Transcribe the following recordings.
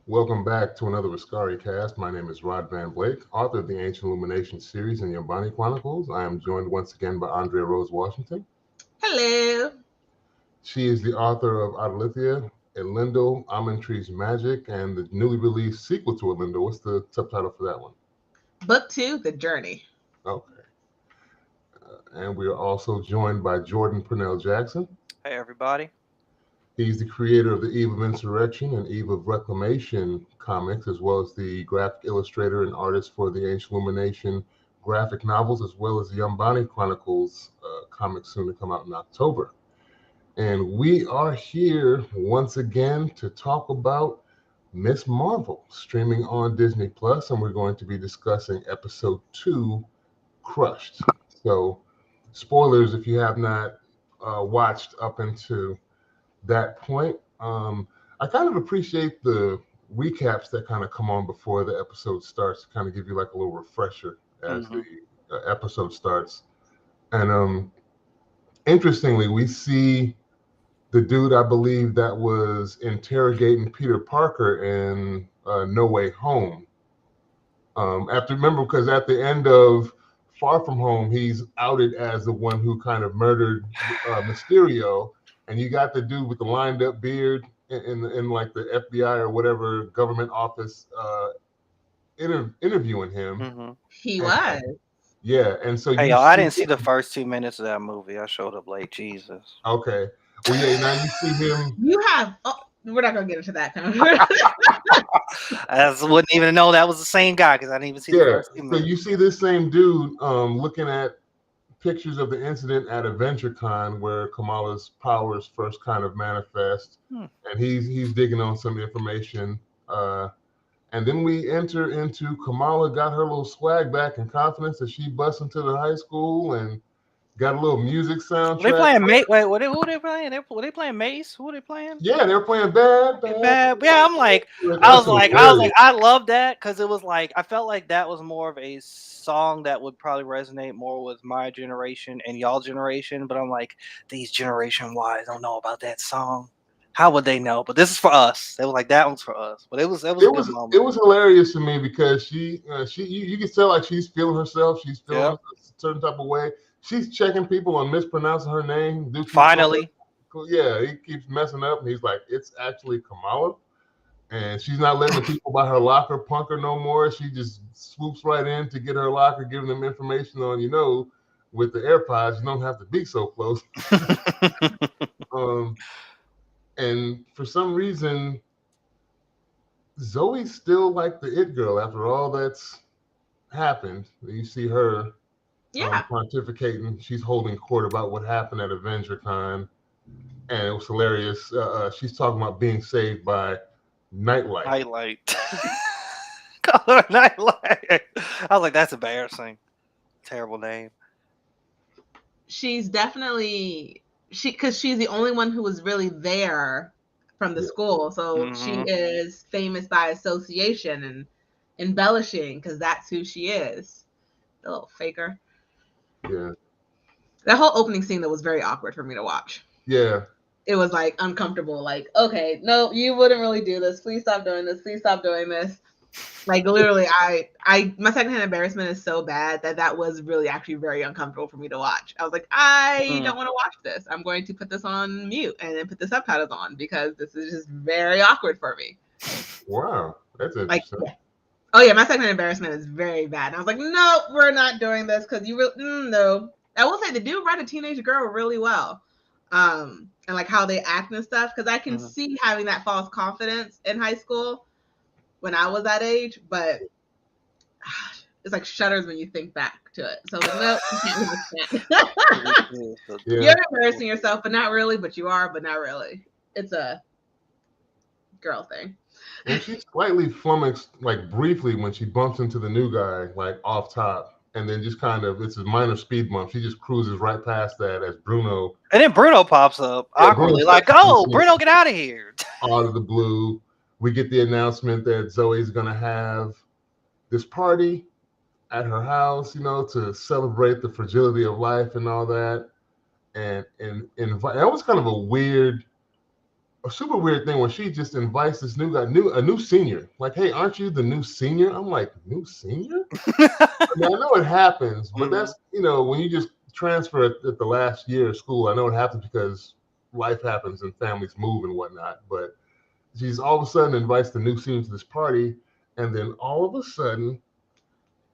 Welcome back to another Askari Cast. My name is Rod Van Blake, author of the Ancient Illumination series and the Yambani Chronicles. I am joined once again by Andrea Rose Washington. Hello. She is the author of Adalithia, Elendil, Almond Tree's Magic, and the newly released sequel to Elendil. What's the subtitle for that one? Book 2, The Journey. Okay. And we are also joined by Jordan Purnell Jackson. Hey, everybody. He's the creator of the Eve of Insurrection and Eve of Reclamation comics, as well as the graphic illustrator and artist for the Ancient Illumination graphic novels, as well as the Yambani Chronicles comics soon to come out in October. And we are here once again to talk about Miss Marvel, streaming on Disney Plus, and we're going to be discussing episode 2, Crushed. So, spoilers if you have not watched up into that point. I kind of appreciate the recaps that kind of come on before the episode starts to kind of give you like a little refresher as the episode starts. And interestingly, we see the dude, I believe, that was interrogating Peter Parker in No Way Home. Remember, because at the end of Far From Home, he's outed as the one who kind of murdered Mysterio. And you got the dude with the lined up beard in like the FBI or whatever government office interviewing him. He was. Yeah, and so Hey, y'all, I didn't see the first 2 minutes of that movie. I showed up late. Jesus. Okay. Well, yeah, now you see him. You have. Oh, we're not gonna get into that. I wouldn't even know that was the same guy because I didn't even see the first 2 minutes. So you see this same dude looking at pictures of the incident at AdventureCon where Kamala's powers first kind of manifest, and he's digging on some information. And then we enter into Kamala got her little swag back and confidence as she busts into the high school and got a little music soundtrack. They playing Mace? Wait, who they playing? Were they playing Mace? Who are they playing? Yeah, they were playing Bad. Yeah, I'm like, I was like, I love that because it was like I felt like that was more of a song that would probably resonate more with my generation and y'all generation. But I'm like, these generation wise don't know about that song. How would they know? But this is for us. They were like, that one's for us. But it was a good moment. It was hilarious to me because you can tell like she's feeling herself. She's feeling a certain type of way. She's checking people on mispronouncing her name. Finally. Yeah, he keeps messing up. And he's like, it's actually Kamala. And she's not letting the people by her locker punk her no more. She just swoops right in to get her locker, giving them information on, with the AirPods, you don't have to be so close. And for some reason, Zoe's still like the it girl after all that's happened. You see her pontificating. She's holding court about what happened at AvengerCon. And it was hilarious. She's talking about being saved by Nightlight. Call her Nightlight. I was like, that's embarrassing. Terrible name. She's definitely because she's the only one who was really there from the school. So she is famous by association and embellishing because that's who she is. The little faker. Yeah. That whole opening scene that was very awkward for me to watch. Yeah. It was like uncomfortable. Like, okay, no, you wouldn't really do this. Please stop doing this. Please stop doing this. Like literally, my secondhand embarrassment is so bad that was really actually very uncomfortable for me to watch. I was like, I don't want to watch this. I'm going to put this on mute and then put the subtitles on because this is just very awkward for me. Wow, that's interesting. Like, oh yeah, my secondhand embarrassment is very bad. And I was like, no, we're not doing this because you really no. I will say the dude read a teenage girl really well, and like how they act and stuff because I can see having that false confidence in high school. When I was that age, but it's like shudders when you think back to it. So like, no, you can't really You're embarrassing yourself, but not really. But you are, but not really. It's a girl thing. And she's slightly flummoxed, like briefly, when she bumps into the new guy, like off top, and then just kind of it's a minor speed bump. She just cruises right past that as Bruno. And then Bruno pops up awkwardly, like, "Oh, Bruno, get out of here!" Out of the blue. We get the announcement that Zoe's going to have this party at her house, to celebrate the fragility of life and all that. And that was kind of a weird a super weird thing when she just invites this new guy, a new senior. Like, hey, aren't you the new senior? I'm like, new senior? I mean, I know it happens, but that's, when you just transfer at the last year of school, I know it happens because life happens and families move and whatnot. But she's all of a sudden invites the new senior to this party, and then all of a sudden,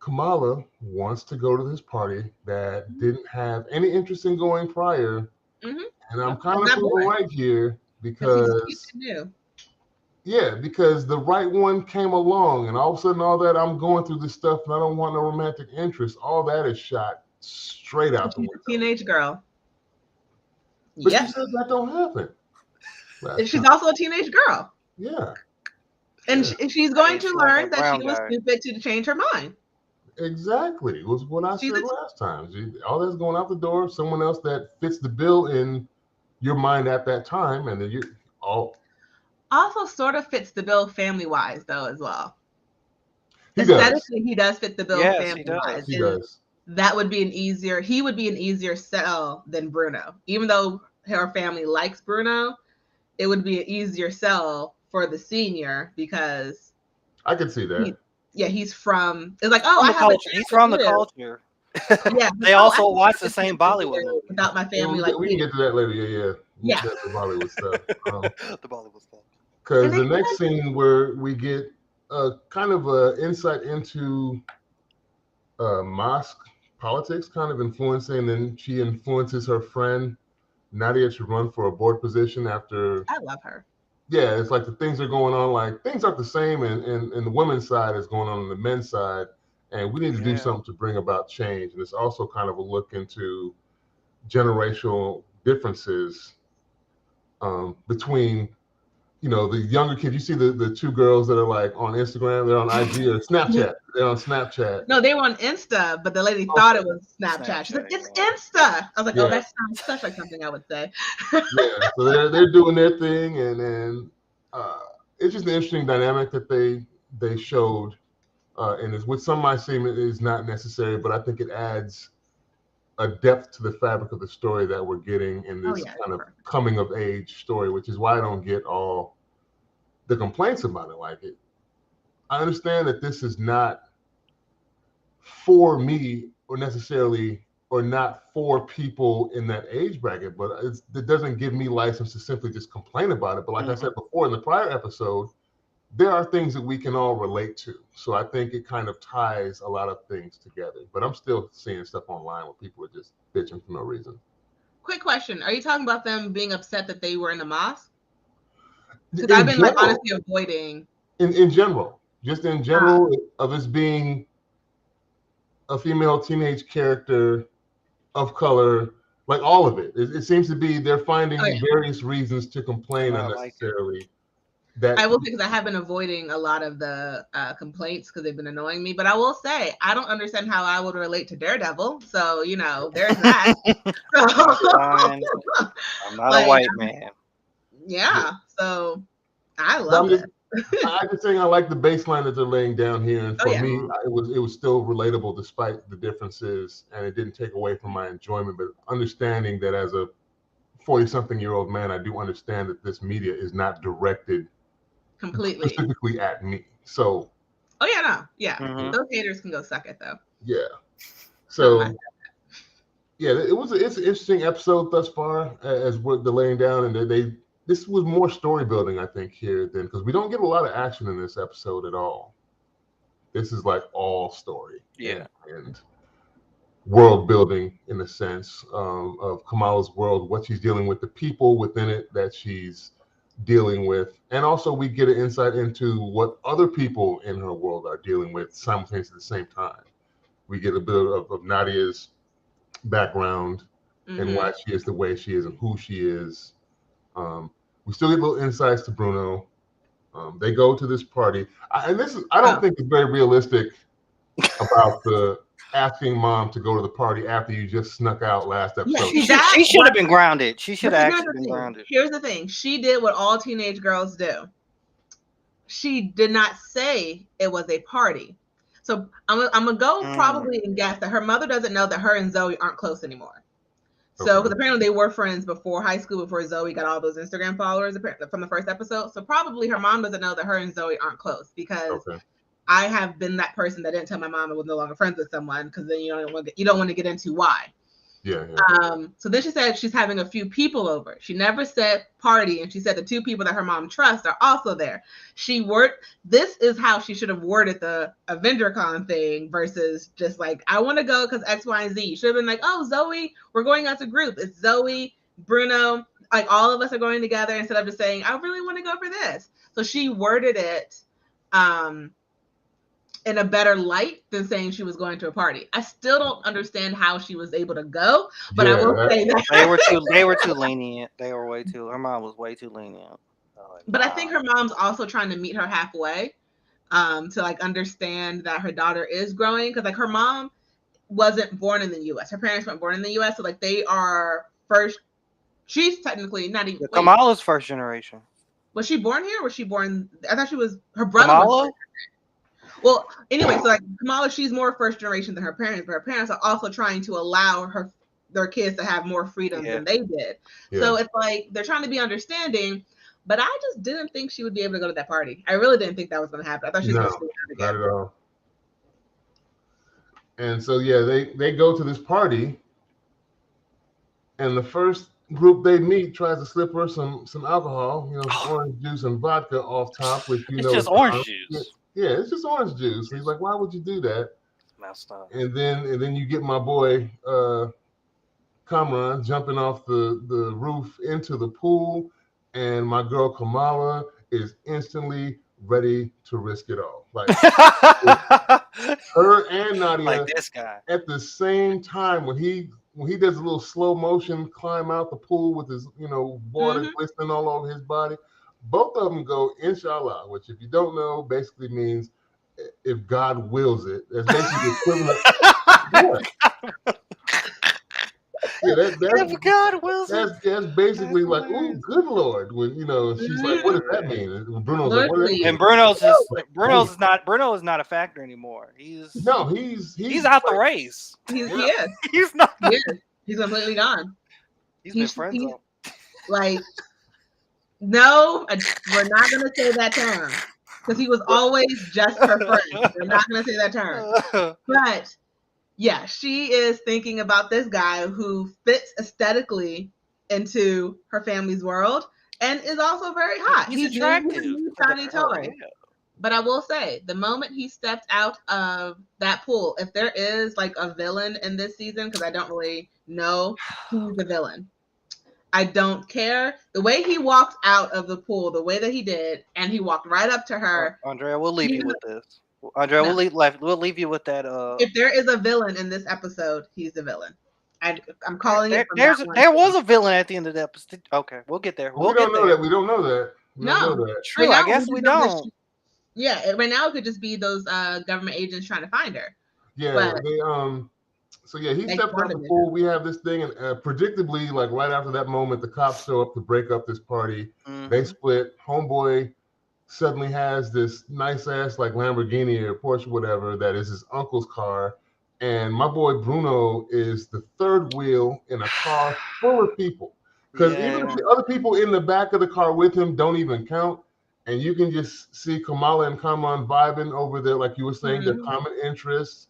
Kamala wants to go to this party that didn't have any interest in going prior. Mm-hmm. And I'm kind of proving right here because the right one came along, and all of a sudden, all that I'm going through this stuff, and I don't want no romantic interest. All that is shot straight out the window. Teenage girl. But she says that don't happen. She's also a teenage girl. Yeah. And she's going to learn that she was stupid to change her mind. Exactly. It was what I said last time. All that's going out the door, someone else that fits the bill in your mind at that time, and then you all also sort of fits the bill family-wise though as well. Aesthetically, he does fit the bill family-wise. He does. That would be he would be an easier sell than Bruno. Even though her family likes Bruno, it would be an easier sell for the senior because I could see that. He's from. It's like, he's from the culture. Yeah, they also watch the same Bollywood movie. Without my family, we can get to that later. Yeah. The Bollywood stuff. The Bollywood stuff. Because the next scene where we get kind of an insight into mosque politics, kind of influencing, and then she influences her friend Nadia to run for a board position after. I love her. Yeah, it's like the things are going on, like things aren't the same and the women's side is going on the men's side, and we need to do something to bring about change. And it's also kind of a look into generational differences between, the younger kids. You see the two girls that are like on Instagram, they're on IG or Snapchat. They're on Snapchat. No, they were on Insta, but the lady thought it was Snapchat. She's like, it's Insta. I was like, oh, that sounds such like something I would say. Yeah, so they're doing their thing, and it's just an interesting dynamic that they showed, and it's with some might seem it is not necessary, but I think it adds a depth to the fabric of the story that we're getting in this kind of coming of age story, which is why I don't get all the complaints about it. Like I understand that this is not for me or necessarily, or not for people in that age bracket, but it doesn't give me license to simply just complain about it. But like I said before in the prior episode, there are things that we can all relate to. So I think it kind of ties a lot of things together. But I'm still seeing stuff online where people are just bitching for no reason. Quick question. Are you talking about them being upset that they were in the mosque? Because I've been honestly avoiding. In general. Just in general of this being a female teenage character of color, like all of it. It seems to be they're finding various reasons to complain unnecessarily. I will say, because I have been avoiding a lot of the complaints because they've been annoying me. But I will say, I don't understand how I would relate to Daredevil. So, there's that. I'm not a white man. Yeah. So, I love it. I'm just saying I like the baseline that they're laying down here. And for me, it was still relatable despite the differences. And it didn't take away from my enjoyment. But understanding that as a 40-something-year-old man, I do understand that this media is not directed completely specifically at me. So those haters can go suck it though. So it's an interesting episode thus far as we're laying down, and this was more story building I think here than, because we don't get a lot of action in this episode at all. This is like all story and world building in the sense of Kamala's world, what she's dealing with, the people within it that she's dealing with, and also we get an insight into what other people in her world are dealing with simultaneously at the same time. We get a bit of Nadia's background and why she is the way she is and who she is. We still get little insights to Bruno. They go to this party, I don't think it's very realistic about the asking mom to go to the party after you just snuck out last episode. She should have been grounded. She should have actually been grounded. Here's the thing. She did what all teenage girls do. She did not say it was a party. So I'm going to go probably and guess that her mother doesn't know that her and Zoe aren't close anymore. So, because apparently they were friends before high school, before Zoe got all those Instagram followers from the first episode. So probably her mom doesn't know that her and Zoe aren't close, because I have been that person that didn't tell my mom I was no longer friends with someone, because then you don't want to get into why. Yeah. So then she said she's having a few people over. She never said party, and she said the two people that her mom trusts are also there. This is how she should have worded the AvengerCon thing versus just like, I want to go because X, Y, and Z. Should have been like, oh, Zoe, we're going as a group. It's Zoe, Bruno, like all of us are going together, instead of just saying, I really want to go for this. So she worded it in a better light than saying she was going to a party. I still don't understand how she was able to go, but I will say that they were too lenient. Her mom was way too lenient. But I think her mom's also trying to meet her halfway, to like understand that her daughter is growing, because like her mom wasn't born in the U.S. Her parents weren't born in the U.S., so like they are first. She's technically not even. Kamala's first generation. Was she born here? Or was she born? I thought she was. Her brother. Kamala? Well, anyway, so like Kamala, she's more first generation than her parents, but her parents are also trying to allow their kids to have more freedom than they did. Yeah. So it's like they're trying to be understanding, but I just didn't think she would be able to go to that party. I really didn't think that was going to happen. I thought she was going to stay out again. Not at all. And so they go to this party, and the first group they meet tries to slip her some alcohol, some orange juice and vodka off top, which it's just orange juice. Yeah, it's just orange juice. He's like, why would you do that? Messed up. And then you get my boy Kamran jumping off the roof into the pool, and my girl Kamala is instantly ready to risk it all. Like her and Nadia, like this guy, at the same time when he does a little slow motion climb out the pool with his water glistening all over his body. Both of them go, inshallah, which if you don't know, basically means if God wills it. That's basically equivalent. If God wills it. That's basically like, ooh, good Lord. When she's like, what does that mean? And Bruno's like, what does that mean? And Bruno is not a factor anymore. He's out the race. He's not. He's completely gone. He's been friends on. Like, no, we're not going to say that term, because he was always just for friends. We're not going to say that term. But yeah, she is thinking about this guy who fits aesthetically into her family's world and is also very hot. He's attractive. Shiny toy. But I will say, the moment he stepped out of that pool, if there is like a villain in this season, because I don't really know who's the villain, I don't care. The way he walked out of the pool, the way that he did, and he walked right up to her. Andrea, we'll leave you with this. Andrea, we'll leave you with that. If there is a villain in this episode, he's the villain. I'm calling it. There was a villain at the end of the episode. Okay, we'll get there. We don't know that. We don't know that. True. I guess we don't. Yeah, right now it could just be those government agents trying to find her. Yeah, but he stepped out the pool. We have this thing, and predictably, like right after that moment, the cops show up to break up this party. Mm-hmm. They split. Homeboy suddenly has this nice ass like Lamborghini or Porsche, whatever, that is his uncle's car. And my boy Bruno is the third wheel in a car full of people. Because even if the other people in the back of the car with him don't even count, and you can just see Kamala and Kamran vibing over there, like you were saying, their common interests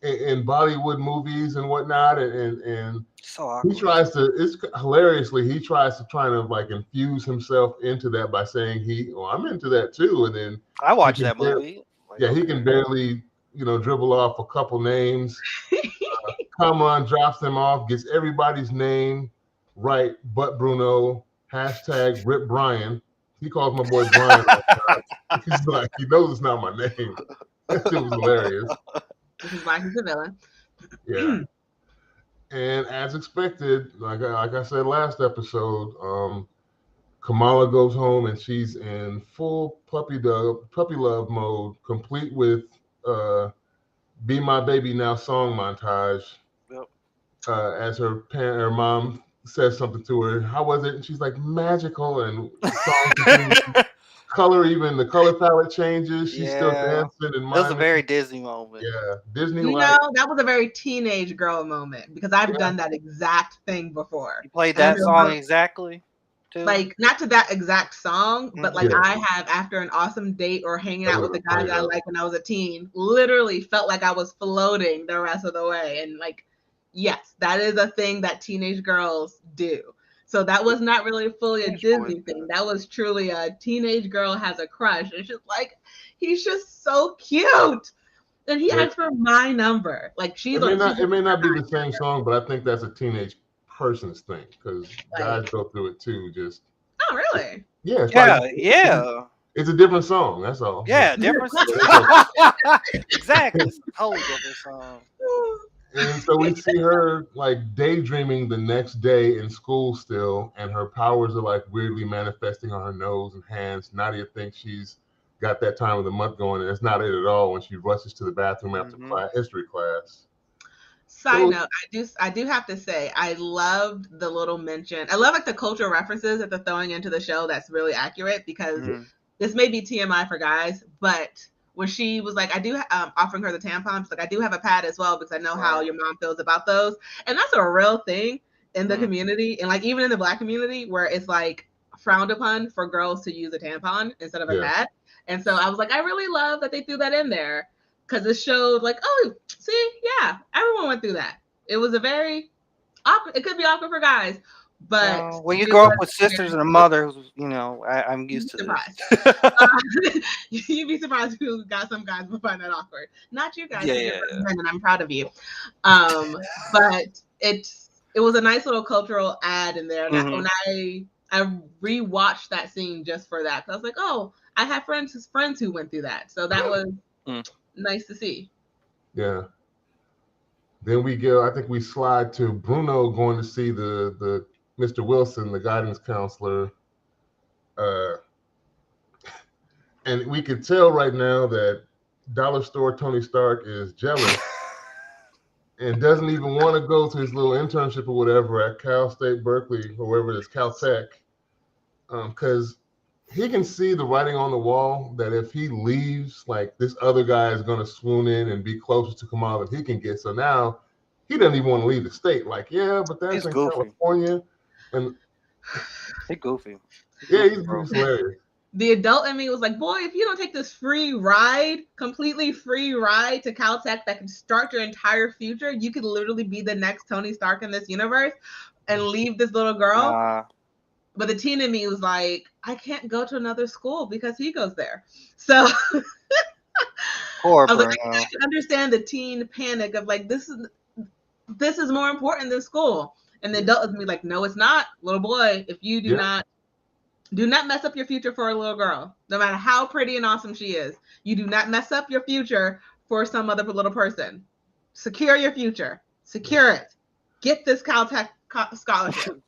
in Bollywood movies and whatnot. And so he tries to, it's hilariously, he tries to try to like infuse himself into that by saying I'm into that too. And then I watched that movie. He can barely, dribble off a couple names. Kamran drops them off, gets everybody's name right, but Bruno, #Rip Brian. He calls my boy Brian all the time. He's like, he knows it's not my name. That shit was hilarious. This is why he's a villain. Yeah. And as expected, like I said last episode, Kamala goes home and she's in full puppy love mode, complete with "Be My Baby Now" song montage. Yep. As her mom says something to her, how was it? And she's like, magical, and the song continues. color, even the color palette changes. She's still dancing and It was a miming. very Disney moment. Yeah, Disney. You like know, that was a very teenage girl moment because I've done that exact thing before. You played And I that know song how- exactly, too. Like not to that exact song, but like Yeah. I have after an awesome date or hanging out with the guy Everybody that I knows. like when I was a teen, literally felt like I was floating the rest of the way. And like, yes, that is a thing that teenage girls do. So that was not really fully a Teenage Disney boys, thing. That was truly a teenage girl has a crush. It's just like, he's just so cute. And he asked for my number. Like she's it may not be the same song, but I think that's a teenage person's thing because guys go through it too. Just oh really? yeah, it's yeah. It's a different song. That's all. Yeah, different. Exactly, it's a totally different song. And so we see her like daydreaming the next day in school still, and her powers are like weirdly manifesting on her nose and hands. Nadia thinks she's got that time of the month going, and it's not it at all when she rushes to the bathroom after history class. Side note, I do have to say, I loved the little mention. I love like the cultural references that they're throwing into the show. That's really accurate because this may be TMI for guys, but when she was like, I do offering her the tampons, like I do have a pad as well because I know how your mom feels about those, and that's a real thing in the community, and like even in the Black community where it's like frowned upon for girls to use a tampon instead of a pad. And so I was like, I really love that they threw that in there because it showed like, oh, see, yeah, everyone went through that. It was a very awkward. It could be awkward for guys, but when you grow up with sisters and a mother, who's I'm used to this. You'd be surprised who got some guys will find that awkward. Not you guys, yeah. and I'm proud of you. But it was a nice little cultural ad in there. And when I rewatched that scene just for that, because I was like, oh, I have friends who went through that, so that was nice to see. Yeah. Then we go. I think we slide to Bruno going to see the Mr. Wilson, the guidance counselor, and we could tell right now that Dollar Store Tony Stark is jealous and doesn't even want to go to his little internship or whatever at Cal State Berkeley or wherever it is, Caltech, because he can see the writing on the wall that if he leaves, like this other guy is going to swoon in and be closer to Kamala than he can get. So now he doesn't even want to leave the state. Like, yeah, but that's in California. And he's goofy. Yeah, he's hilarious. The adult in me was like, boy, if you don't take this completely free ride to Caltech that can start your entire future, you could literally be the next Tony Stark in this universe and leave this little girl. But the teen in me was like, I can't go to another school because he goes there. So Poor I was like, I can understand the teen panic of like, this is more important than school. And the adult is me like, no, it's not, little boy. If you do not mess up your future for a little girl, no matter how pretty and awesome she is. You do not mess up your future for some other little person. Secure your future. Secure it. Get this Caltech scholarship.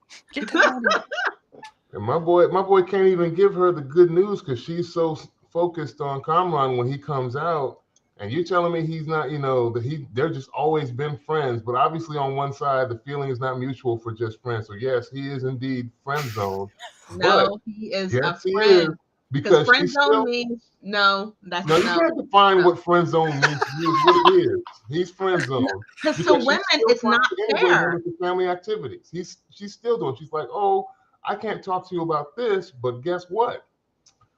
And my boy can't even give her the good news because she's so focused on Kamran when he comes out. And you're telling me he's not, they're just always been friends. But obviously on one side, the feeling is not mutual for just friends. So yes, he is indeed friend zoned. No, he is a friend. Because friend zone means no, that's no. You can't define what friend zone means. What it is. He's friend zoned. Because to women, it's not fair. Family activities. She's still doing. She's like, oh, I can't talk to you about this, but guess what?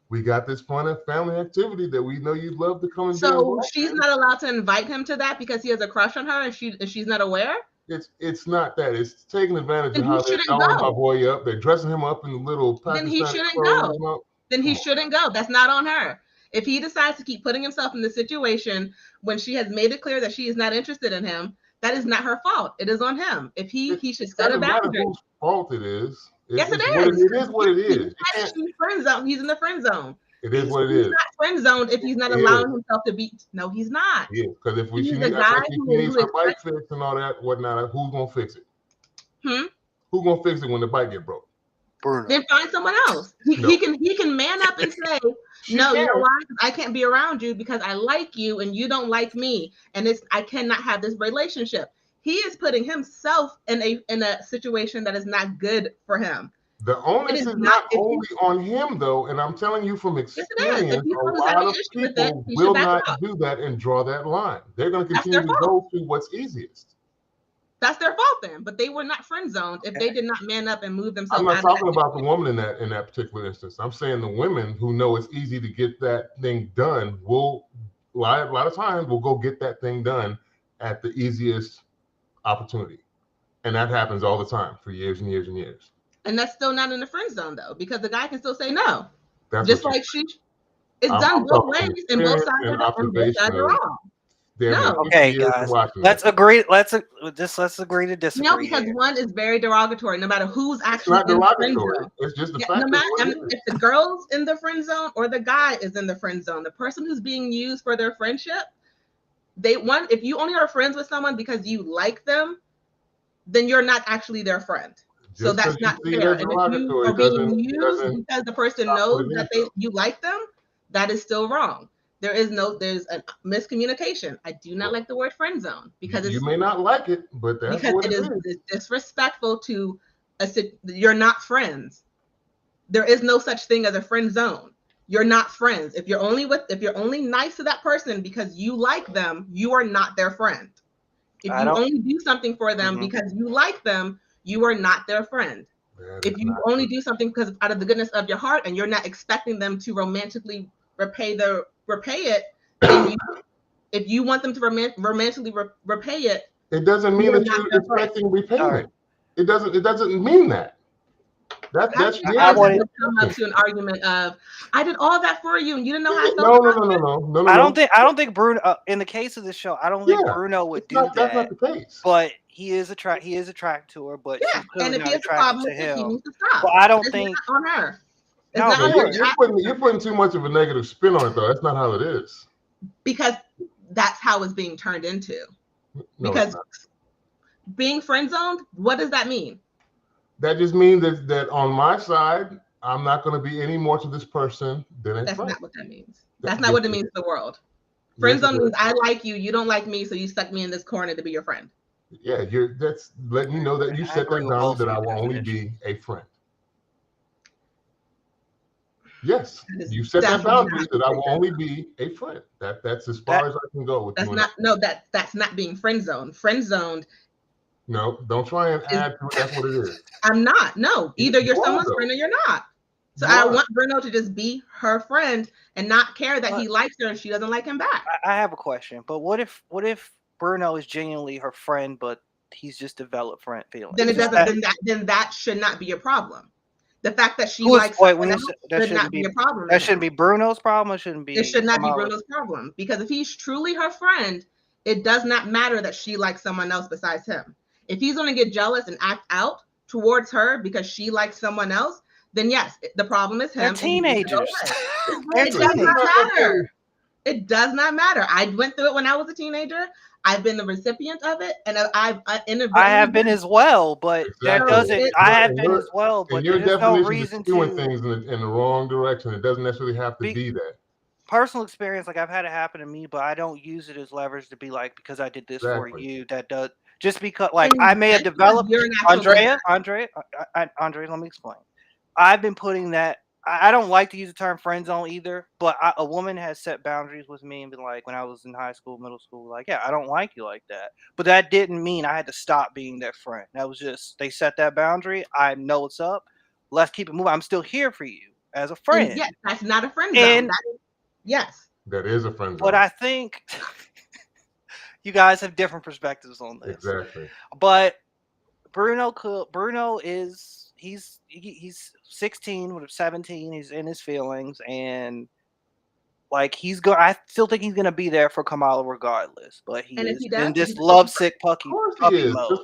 We got this fun family activity that we know you'd love to come and do. So she's not allowed to invite him to that because he has a crush on her and she's not aware? It's not that. It's taking advantage of how they're dollering my boy up. They're dressing him up in the little Pakistani Then he shouldn't go. Then he shouldn't go. That's not on her. If he decides to keep putting himself in the situation when she has made it clear that she is not interested in him, that is not her fault. It is on him. If he should set a boundary. Whose fault it is. Yes, it is. It is what it is. He's friend zone. He's in the friend zone. It is what it is. He's not friend zoned if he's not allowing himself to be. No, he's not. Yeah, because if she needs her bike fixed and all that, whatnot, who's gonna fix it? Who's gonna fix it when the bike get broke? Then find someone else. He can man up and say, no, you know why? I can't be around you because I like you and you don't like me, and I cannot have this relationship. He is putting himself in a situation that is not good for him. The onus is is not- not if you- only on him, though, and I'm telling you from Yes, it is. If experience, you a feel there's lot any of issue with it, people you should will back not up. do that and draw that line. They're going to That's continue their to go to what's easiest. That's their fault then. But they were not friend zoned if they did not man up and move themselves. I'm not out talking of that about the woman in that particular instance. I'm saying the women who know it's easy to get that thing done will a lot of times will go get that thing done at the easiest opportunity, and that happens all the time for years and years and years. And that's still not in the friend zone though, because the guy can still say no. That's Just what like it's I'm done both talking ways, and both sides and are observation of wrong. damn near No. 50 Okay, years of guys. watching Let's this. agree. Let's agree to disagree. No, because here. one is very derogatory, no matter who's It's actually not in the friend derogatory. zone. It's just the Yeah, fact no of matter what it is. if the girl's in the friend zone or the guy is in the friend zone, the person who's being used for their friendship, if you only are friends with someone because you like them, then you're not actually their friend. So Just that's 'cause you not see it fair. as And if you derogatory are being doesn't used because the person stop knows what it that is, though. you like them, that is still wrong. There's a miscommunication. I do not like the word friend zone because you may not like it, but that's what it is. It's disrespectful to you're not friends. There is no such thing as a friend zone. You're not friends. If you're only nice to that person because you like them, you are not their friend. If you only do something for them because you like them, you are not their friend. If you only do something because out of the goodness of your heart and you're not expecting them to romantically repay it, then if you want them to romantically repay it, it doesn't mean that you're expecting repayment. Right. It doesn't mean that. That's come up to an argument of I did all that for you and you didn't know how I felt. No. I don't think Bruno in the case of this show, I don't think Bruno would do that. That's not the case. But he is attracted to her, but she's clearly not attracted to him. He needs to stop. But I don't think on her. You're putting too much of a negative spin on it though. That's not how it is. Because that's how it's being turned into. Because being friend zoned, what does that mean? That just means that on my side, I'm not going to be any more to this person than that's not what that means. That's not what it means to the world. Friend zone means I like you, you don't like me, so you stuck me in this corner to be your friend. Yeah, that's letting you know that you set that boundary that I will only be a friend. Yes, you set that boundary that I will only be a friend. That's as far as I can go with that's you. That's not being friend zoned. Friend zoned. No, don't try and add to it. That's what it is. I'm not. No, either you're someone's friend or you're not. So I want Bruno to just be her friend and not care that he likes her and she doesn't like him back. I have a question. But what if Bruno is genuinely her friend, but he's just developed friend feelings? Then it doesn't. Then that should not be a problem. The fact that she likes someone else should not be a problem. That shouldn't be Bruno's problem. It shouldn't be. It should not be Bruno's problem because if he's truly her friend, it does not matter that she likes someone else besides him. If he's going to get jealous and act out towards her because she likes someone else, then yes, the problem is him. They're teenagers. It does not matter. It does not matter. I went through it when I was a teenager. I've been the recipient of it, and I have been as well, but that doesn't. I have been as well, but there's no reason to doing things in the wrong direction. It doesn't necessarily have to be that. Personal experience, like I've had it happen to me, but I don't use it as leverage to be like because I did this for you. That does just because like I may have developed Andrea. Let me explain. I've been putting that. I don't like to use the term friend zone either, but a woman has set boundaries with me and been like, when I was in high school, middle school, like, yeah, I don't like you like that. But that didn't mean I had to stop being their friend. That was just, they set that boundary. I know what's up. Let's keep it moving. I'm still here for you as a friend. Yes, that's not a friend zone. Yes. That is a friend zone. But I think you guys have different perspectives on this. Exactly. But Bruno is, he's 16 with 17. He's in his feelings, and like I still think he's gonna be there for Kamala regardless. But he is in this lovesick puppy mode.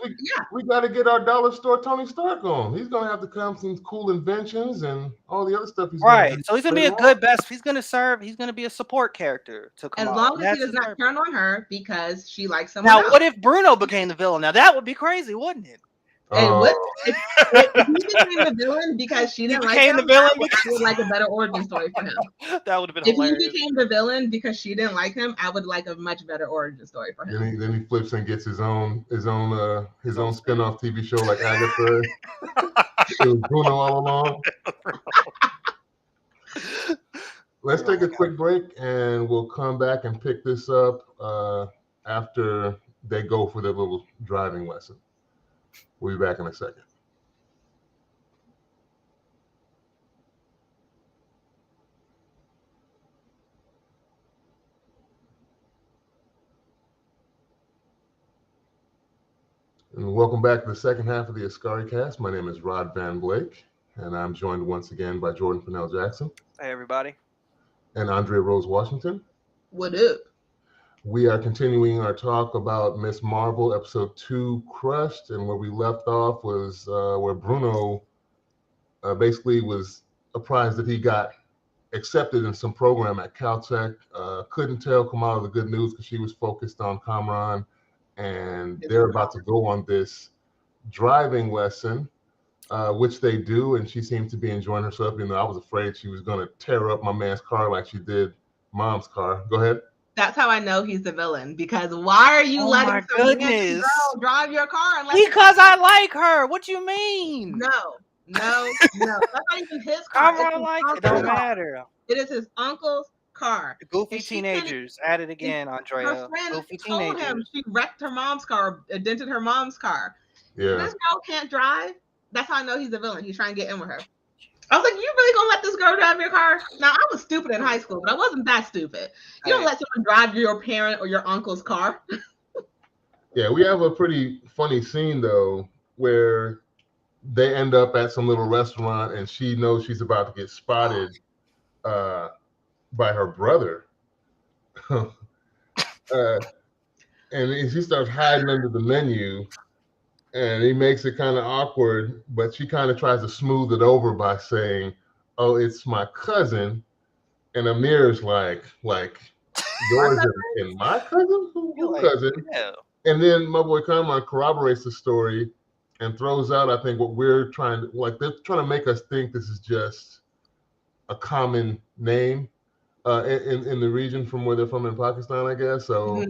We got to get our dollar store Tony Stark on. He's gonna have to come some cool inventions and all the other stuff. So he's gonna be a good best. He's gonna serve. He's gonna be a support character to Kamala. As long as he does not turn on her because she likes someone else. Now, what if Bruno became the villain? Now that would be crazy, wouldn't it? And what if he became the villain because she didn't like him? I would like a better origin story for him. That would have been hilarious. If he became the villain because she didn't like him, I would like a much better origin story for him. Then he flips and gets his own spin-off TV show like Agatha. It was Bruno all along. Let's take a quick break, and we'll come back and pick this up after they go for their little driving lesson. We'll be back in a second. And welcome back to the second half of the Askari Cast. My name is Rod Van Blake, and I'm joined once again by Jordan Purnell Jackson. Hey, everybody. And Andrea Rose Washington. What up? We are continuing our talk about Miss Marvel, episode 2, Crushed, and where we left off was where Bruno basically was apprised that he got accepted in some program at Caltech. Couldn't tell Kamala the good news because she was focused on Kamran, and they're about to go on this driving lesson, which they do, and she seemed to be enjoying herself. You know, I was afraid she was going to tear up my man's car like she did Mom's car. Go ahead. That's how I know he's the villain, because why are you letting some random girl drive your car? Because I like her. What you mean? No. That's not even his car. It don't matter. It is his uncle's car. Goofy teenagers. At it again, Andrea. Her friend told him she wrecked her mom's car, dented her mom's car. Yeah. This girl can't drive. That's how I know he's the villain. He's trying to get in with her. I was like, you really gonna let this girl drive your car? Now, I was stupid in high school, but I wasn't that stupid. You don't let someone drive your parent or your uncle's car. Yeah, we have a pretty funny scene, though, where they end up at some little restaurant, and she knows she's about to get spotted by her brother. And she starts hiding under the menu. And he makes it kind of awkward, but she kind of tries to smooth it over by saying, "Oh, it's my cousin." And Amir's like, yours and my cousin? Who cousin? Yeah. And then my boy Kamran corroborates the story and throws out, I think, what we're trying to, like, they're trying to make us think this is just a common name in the region from where they're from in Pakistan, I guess. So,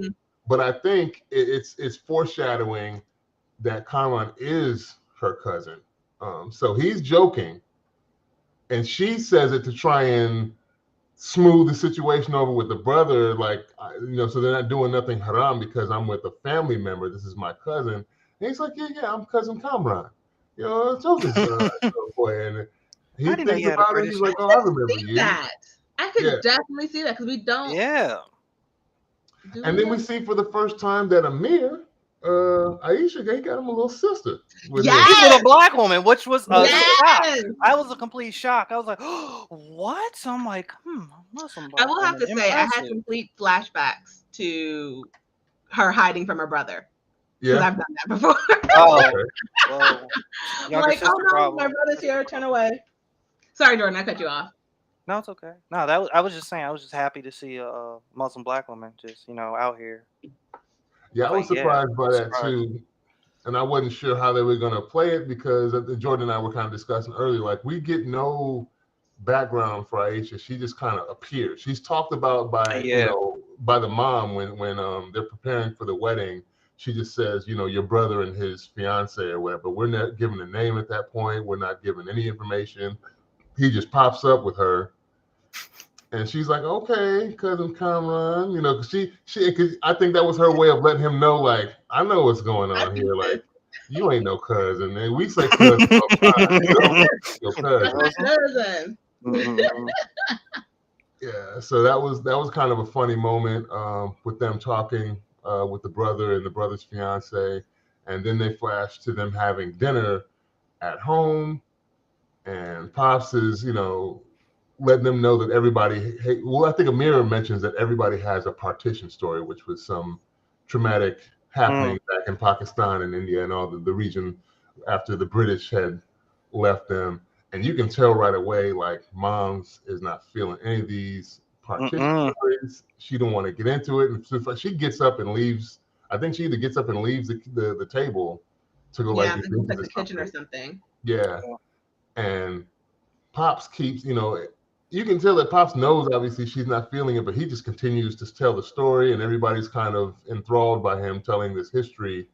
but I think it's foreshadowing that Kamran is her cousin. So he's joking, and she says it to try and smooth the situation over with the brother, like, so they're not doing nothing haram because I'm with a family member. This is my cousin. And he's like, yeah, I'm cousin Kamran. Joseph's boy. And he thinks about it. He's like, oh, I remember you. That. I could definitely see that because we don't. Yeah. And then we see for the first time that Amir, Aisha, they got him a little sister. With a black woman, which was a shock. I was a complete shock. I was like, oh, what? So I'm like, Muslim black I will have to say, I had complete flashbacks to her hiding from her brother. Yeah. I've done that before. Well, like, oh no, my brother's here, turn away. Sorry, Jordan, I cut you off. No, it's okay. No, I was just saying, I was just happy to see a Muslim black woman just, out here. Yeah, I was surprised by that too. And I wasn't sure how they were going to play it because Jordan and I were kind of discussing earlier, like, we get no background for Aisha. She just kind of appears. She's talked about by the mom when they're preparing for the wedding. She just says, your brother and his fiance or whatever. We're not given a name at that point. We're not given any information. He just pops up with her. And she's like, okay, cousin Kamran, because cause I think that was her way of letting him know, like, I know what's going on here. Like, you ain't no cousin. And we say cousin all the time, your cousin. That's my cousin. Yeah, so that was kind of a funny moment with them talking with the brother and the brother's fiance. And then they flash to them having dinner at home. And Pops is, letting them know that everybody, I think Amira mentions that everybody has a partition story, which was some traumatic happening back in Pakistan and India and all the region after the British had left them. And you can tell right away, like, Mom's is not feeling any of these partition stories. She don't want to get into it. And so she gets up and leaves. I think she either gets up and leaves the table to go like the kitchen or something. Yeah. And Pops keeps, you can tell that Pops knows, obviously, she's not feeling it, but he just continues to tell the story, and everybody's kind of enthralled by him telling this history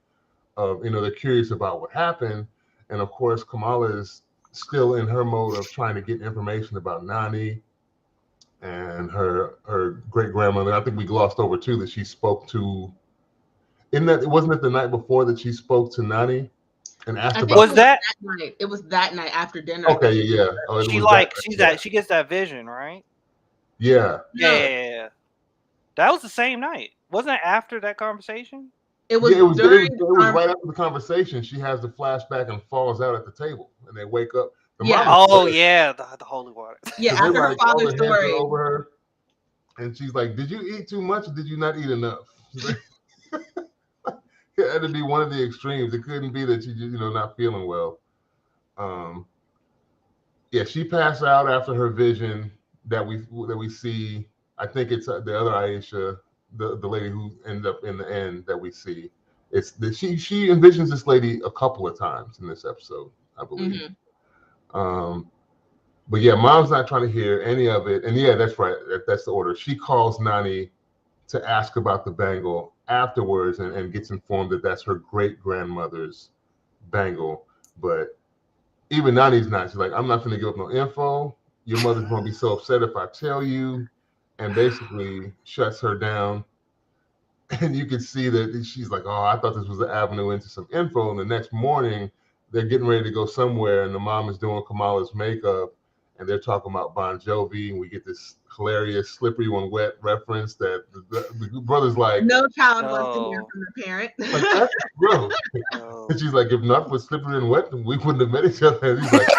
of, they're curious about what happened. And of course, Kamala is still in her mode of trying to get information about Nani and her great grandmother. I think we glossed over too that she spoke to. Wasn't it the night before that she spoke to Nani and asked I think about? Was that? night? It was that night after dinner. Okay, yeah. Oh, it She was like that. she's Yeah. that she gets that vision, right? Yeah. Yeah. That was the same night. Wasn't it after that conversation? It was It was during right after the conversation. She has the flashback and falls out at the table, and they wake up. The Yeah. mom is Oh dead. yeah, the holy water. Yeah, 'Cause they're after her like, all father's their heads are story. over her, and she's like, "Did you eat too much, or did you not eat enough?" She's like, it had to be one of the extremes. It couldn't be that you not feeling well. Yeah, she passed out after her vision that we see. I think it's the other Aisha, the lady who ended up in the end that we see. It's that she envisions this lady a couple of times in this episode, I believe. But yeah, mom's not trying to hear any of it. And yeah, that's right. That's the order. She calls Nani to ask about the bangle afterwards and gets informed that that's her great grandmother's bangle. But even Nani's not. She's like, I'm not going to give up no info. Your mother's going to be so upset if I tell you, and basically shuts her down. And you can see that she's like, oh, I thought this was the avenue into some info. And the next morning, they're getting ready to go somewhere, and the mom is doing Kamala's makeup, and they're talking about Bon Jovi, and we get this hilarious "Slippery When Wet" reference that the brother's like, no child wants to hear from the parent. Like, that's gross. And she's like, if not for Slippery and Wet, we wouldn't have met each other. And he's like,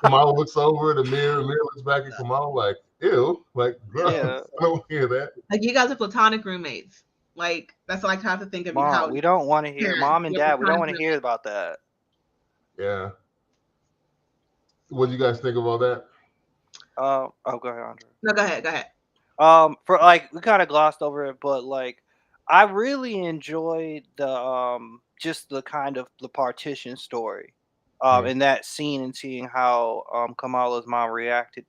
Kamala looks over the mirror looks back at Kamala like, ew, like, gross. Yeah. I don't hear that. Like, you guys are platonic roommates. Like, that's all I have to think of. Mom, how we don't want to hear. Mom and Dad, we don't want to platonic hear about that. Yeah. What do you guys think of all that? Oh, go ahead, Andre. No, go ahead. For like, we kind of glossed over it, but like, I really enjoyed the just the kind of the partition story, in that scene, and seeing how Kamala's mom reacted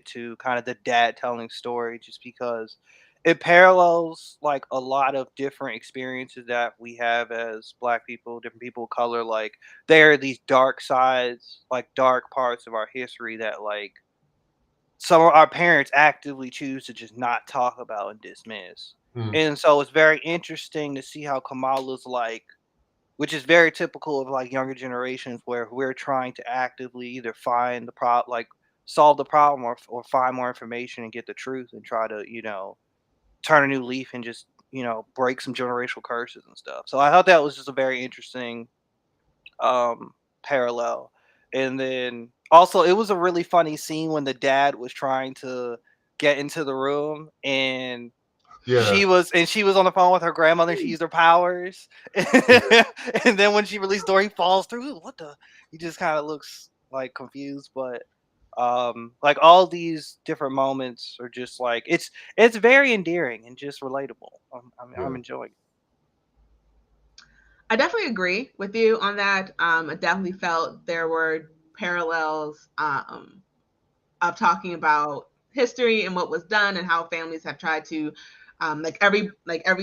to kind of the dad telling story, just because it parallels like a lot of different experiences that we have as Black people, different people of color. Like, there are these dark sides, like dark parts of our history that like some of our parents actively choose to just not talk about and dismiss. And so it's very interesting to see how Kamala's like, which is very typical of like younger generations, where we're trying to actively either find the problem, like solve the problem, or find more information and get the truth, and try to, turn a new leaf and just, break some generational curses and stuff. So I thought that was just a very interesting parallel. And then also, it was a really funny scene when the dad was trying to get into the room, and she was on the phone with her grandmother, and she used her powers. And then when she released the door, he falls through. What the? He just kind of looks like confused, but like all these different moments are just like, it's very endearing and just relatable. I'm enjoying it. I definitely agree with you on that. I definitely felt there were parallels of talking about history and what was done, and how families have tried to, every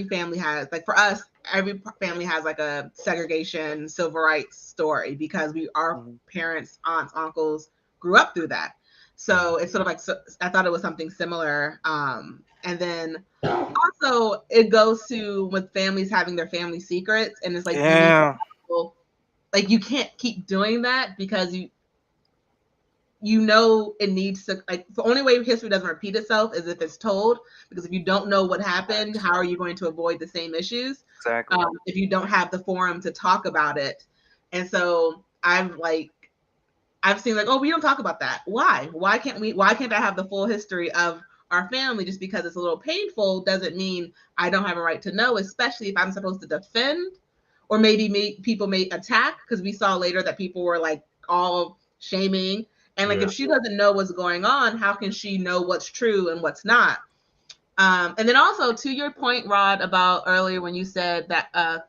family has, like for us, every family has like a segregation, civil rights story, because our parents, aunts, uncles grew up through that. So it's sort of like, I thought it was something similar. And then also it goes to with families having their family secrets, and it's like, like you can't keep doing that, because it needs to, like, the only way history doesn't repeat itself is if it's told, because if you don't know what happened, how are you going to avoid the same issues? Exactly. If you don't have the forum to talk about it. And so I've seen like, oh, we don't talk about that. Why can't I have the full history of our family? Just because it's a little painful doesn't mean I don't have a right to know, especially if I'm supposed to defend, or maybe people may attack, because we saw later that people were like all shaming. And like, if she doesn't know what's going on, how can she know what's true and what's not? And then also, to your point, Rod, about earlier when you said that how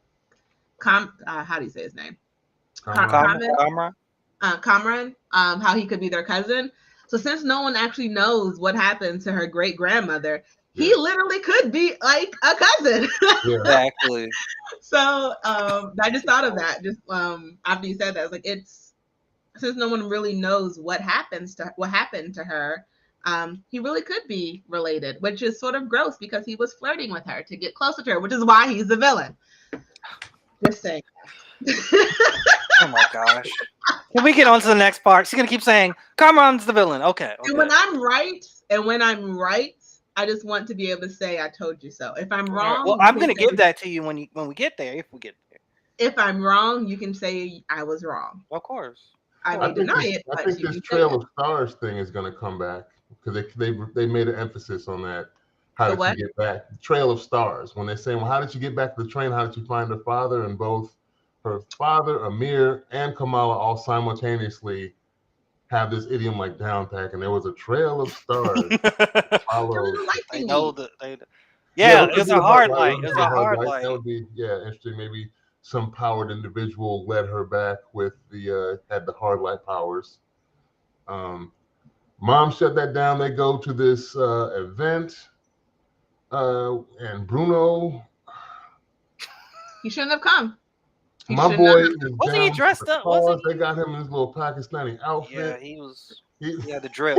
do you say his name? Kamran, how he could be their cousin. So since no one actually knows what happened to her great grandmother, he literally could be like a cousin. Exactly. So I just thought of that just after you said that. I was like, since no one really knows what happened to her, he really could be related, which is sort of gross because he was flirting with her to get closer to her, which is why he's the villain. Just saying. Oh my gosh. Can we get on to the next part? She's gonna keep saying Cameron's the villain. Okay. And when I'm right, I just want to be able to say I told you so. If I'm wrong, well, I'm gonna give that to you when we get there. If we get there. If I'm wrong, you can say I was wrong. Of course. I may deny it. I think this Trail of Stars thing is going to come back because they made an emphasis on that. How did you get back? The Trail of Stars. When they're saying, well, how did you get back to the train? How did you find her father? And both her father, Amir, and Kamala all simultaneously have this idiom like down pack, and there was a trail of stars. I know that it's a hard light. It's a hard light. That would be interesting. Maybe some powered individual led her back with had the hard light powers. Mom shut that down. They go to this event, and Bruno. He shouldn't have come. My boy wasn't he dressed up? They got him in his little Pakistani outfit. Yeah, he had the drip.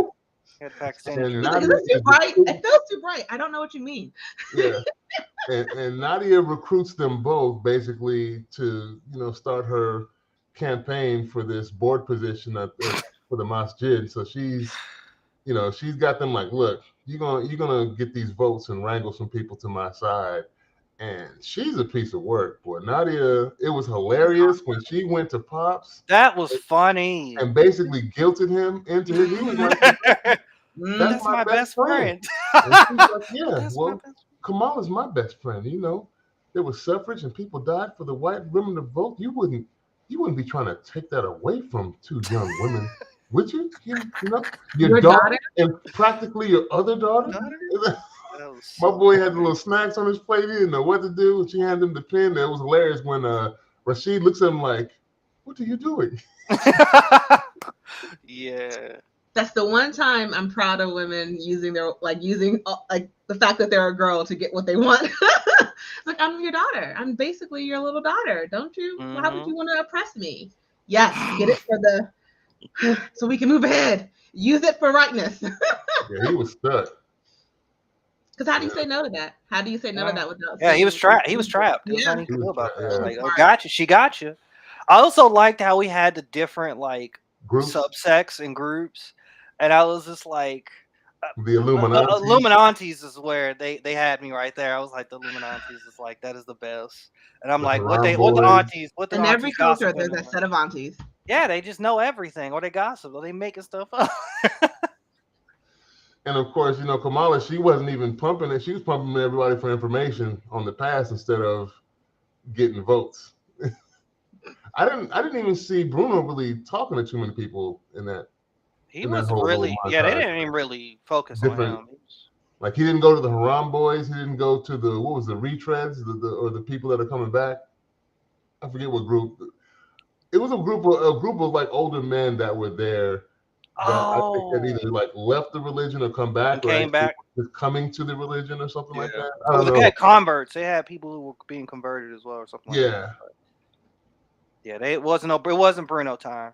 He had the Pakistani drip. It was too bright. It feels too bright. I don't know what you mean. Yeah. and Nadia recruits them both basically to start her campaign for this board position for the masjid. So she's got them like, look, you're gonna get these votes and wrangle some people to my side. And she's a piece of work, boy. Nadia, it was hilarious when she went to Pops. That was funny. And basically guilted him into his. He was like, that's my best friend. And like, yeah, well, Kamala's my best friend. There was suffrage and people died for the white women to vote. You wouldn't be trying to take that away from two young women, would you? Your daughter and practically your other daughter. My boy had the little snacks on his plate. He didn't know what to do. And she handed him the pen. It was hilarious when Rashid looks at him like, "What are you doing?" Yeah. That's the one time I'm proud of women using the fact that they're a girl to get what they want. Like, I'm your daughter. I'm basically your little daughter. Don't you? Mm-hmm. Why would you want to oppress me? Yes, get it so we can move ahead. Use it for rightness. Yeah, he was stuck. Because how do you say no to that? How do you say no to that without? Yeah, he was trapped. He was trapped. There's nothing he could do about that. Like, oh, got you. She got you. I also liked how we had the different groups? Subsects and groups, and I was just like, the Illuminati. Illuminantes is where they had me right there. I was like, the Illuminantes is like, that is the best. And I'm like, what the aunties? In every culture, there's a set of aunties. Yeah, they just know everything, or they gossip, or they making stuff up. And of course, Kamala, she wasn't even pumping it. She was pumping everybody for information on the past instead of getting votes. I didn't even see Bruno really talking to too many people in that. He was really, they didn't even really focus on him. Like, he didn't go to the Haram Boys. He didn't go to the retreads, or the people that are coming back. I forget what group. It was a group of like older men that were there. I think that either left the religion or come back, or came back, coming to the religion or something like that. I don't know. They had converts. They had people who were being converted as well, or something. Yeah, it wasn't Bruno time.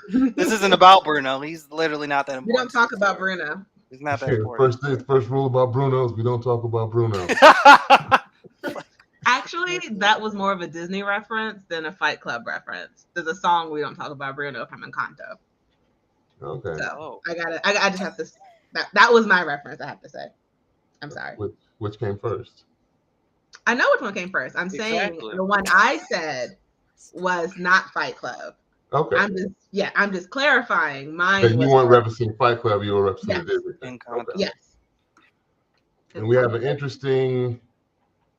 This isn't about Bruno. He's literally not that important. We don't talk about Bruno. He's not that important. First rule about Bruno is we don't talk about Bruno. Actually, that was more of a Disney reference than a Fight Club reference. There's a song "We Don't Talk About Bruno" from Encanto. Okay. So I just have to. That was my reference. I have to say. I'm sorry. Which came first? I know which one came first. I'm saying the one I said was not Fight Club. Okay. I'm just clarifying. Mine. But you weren't referencing Fight Club. You were referencing Disney. Okay. Yes. And we have an interesting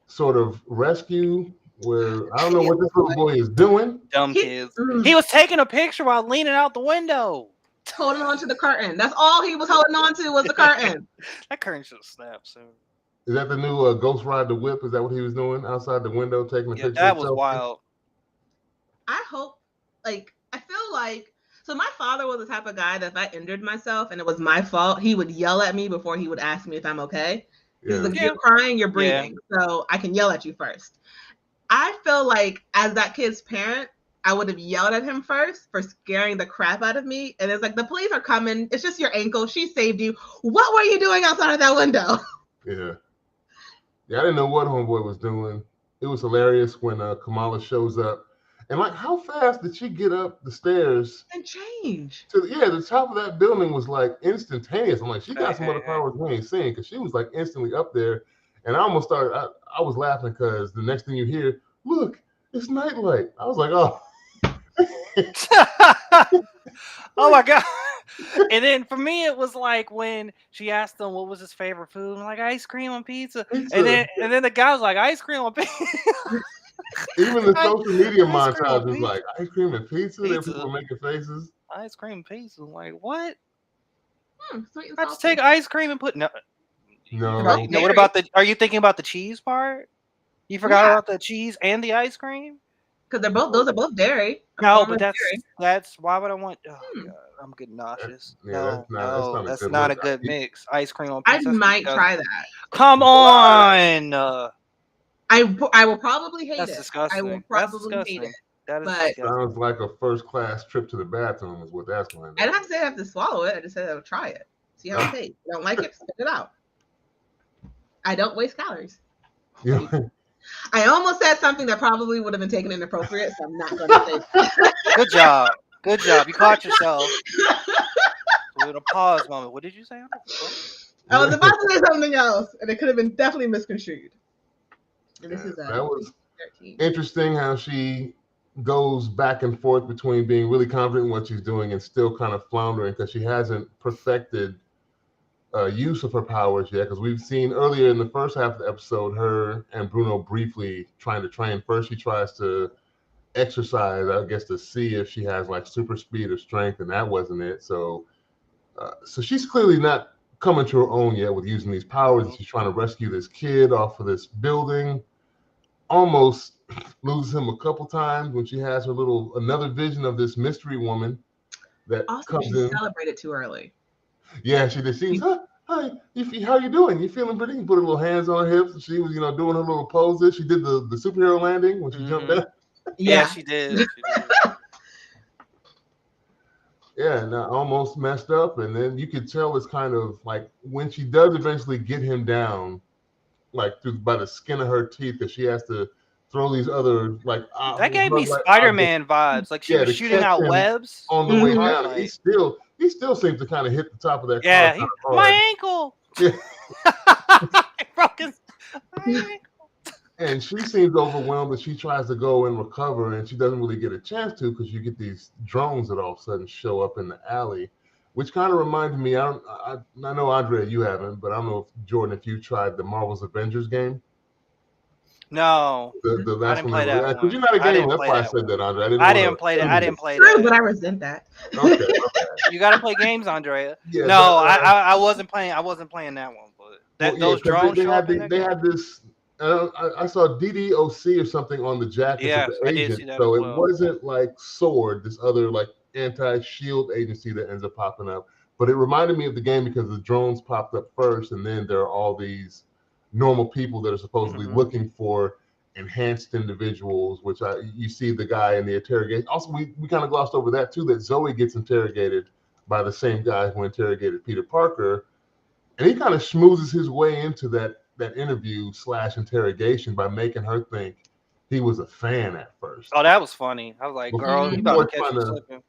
sort of rescue where I don't know what this little boy is doing. Dumb kids. He was taking a picture while leaning out the window. Holding on to the curtain. That's all he was holding on to was the curtain. That curtain should have snapped soon. Is that the new Ghost Ride the Whip? Is that what he was doing outside the window taking a picture? That was wild. I hope, I feel like, so my father was the type of guy that if I injured myself and it was my fault, he would yell at me before he would ask me if I'm okay. He's like, you're crying, you're breathing, so I can yell at you first. I feel like as that kid's parent, I would have yelled at him first for scaring the crap out of me. And it's like, the police are coming. It's just your ankle. She saved you. What were you doing outside of that window? Yeah. Yeah, I didn't know what homeboy was doing. It was hilarious when Kamala shows up. And like, how fast did she get up the stairs? And change. The top of that building was like instantaneous. I'm like, she got some other powers we ain't seeing, because she was like instantly up there. And I almost started, I was laughing because the next thing you hear, look, it's nightlight. I was like, oh. Oh my God. And then for me, it was like when she asked him what was his favorite food. I'm like, ice cream on pizza. And then the guy was like, ice cream on pizza. Even the social media montage was like, ice cream and pizza. There people making faces. Ice cream and pizza. I'm like, what? Sweet and I just take ice cream and put no. What about are you thinking about the cheese part? You forgot about the cheese and the ice cream? Because those are both dairy. No, but that's why would I want? Oh God, I'm getting nauseous. That's not a good mix. Ice cream on pizza. I might try that. Come on. I will probably hate it. That's disgusting. I will probably hate it. That sounds like a first-class trip to the bathroom is what that's going to be. I don't have to say I have to swallow it. I just said I will try it. See how it tastes. If I don't like it, spit it out. I don't waste calories. Yeah. I almost said something that probably would have been taken inappropriate, so I'm not going to say that. Good job. Good job. You caught yourself. With a pause moment. What did you say? I was about to say something else, and it could have been definitely misconstrued. And this is that was 13. Interesting how she goes back and forth between being really confident in what she's doing and still kind of floundering because she hasn't perfected use of her powers yet, because we've seen earlier in the first half of the episode her and Bruno briefly trying to train. First she tries to exercise, I guess, to see if she has like super speed or strength, and that wasn't it. So she's clearly not coming to her own yet with using these powers. She's trying to rescue this kid off of this building, almost loses him a couple times when she has her another vision of this mystery woman that also comes in. Celebrated too early. Yeah, she did. She's, hi, how you doing? You feeling pretty? You put her little hands on her hips. She was, doing her little poses. She did the superhero landing when she jumped down. Yeah, she did. Yeah, and I almost messed up. And then you could tell it's kind of like when she does eventually get him down, like by the skin of her teeth, because she has to throw these other that gave me Spider-Man vibes. Like she was shooting out webs on the way down. He still seems to kind of hit the top of that car. Yeah, my ankle. Yeah. Broke his ankle. And she seems overwhelmed, but she tries to go and recover, and she doesn't really get a chance to because you get these drones that all of a sudden show up in the alley, which kind of reminded me. I know, Andrea, you haven't, but I don't know if Jordan, if you tried the Marvel's Avengers game. No, the last I didn't play that one. Because you're not a gamer. That's why I said that, Andrea. I didn't play that. I didn't play that. True, but I resent that. Okay. You got to play games, Andrea. Yeah, no, I wasn't playing. I wasn't playing that one. But those drones. They had this. I saw DDoC or something on the jacket of the agent. So it wasn't like SWORD, this other like anti-shield agency that ends up popping up. But it reminded me of the game because the drones popped up first, and then there are all these normal people that are supposedly looking for enhanced individuals, which you see the guy in the interrogation. Also, we kind of glossed over that too, that Zoe gets interrogated by the same guy who interrogated Peter Parker, and he kind of schmoozes his way into that interview / interrogation by making her think he was a fan at first. Oh, that was funny. I was like, girl, you about to catch me slipping.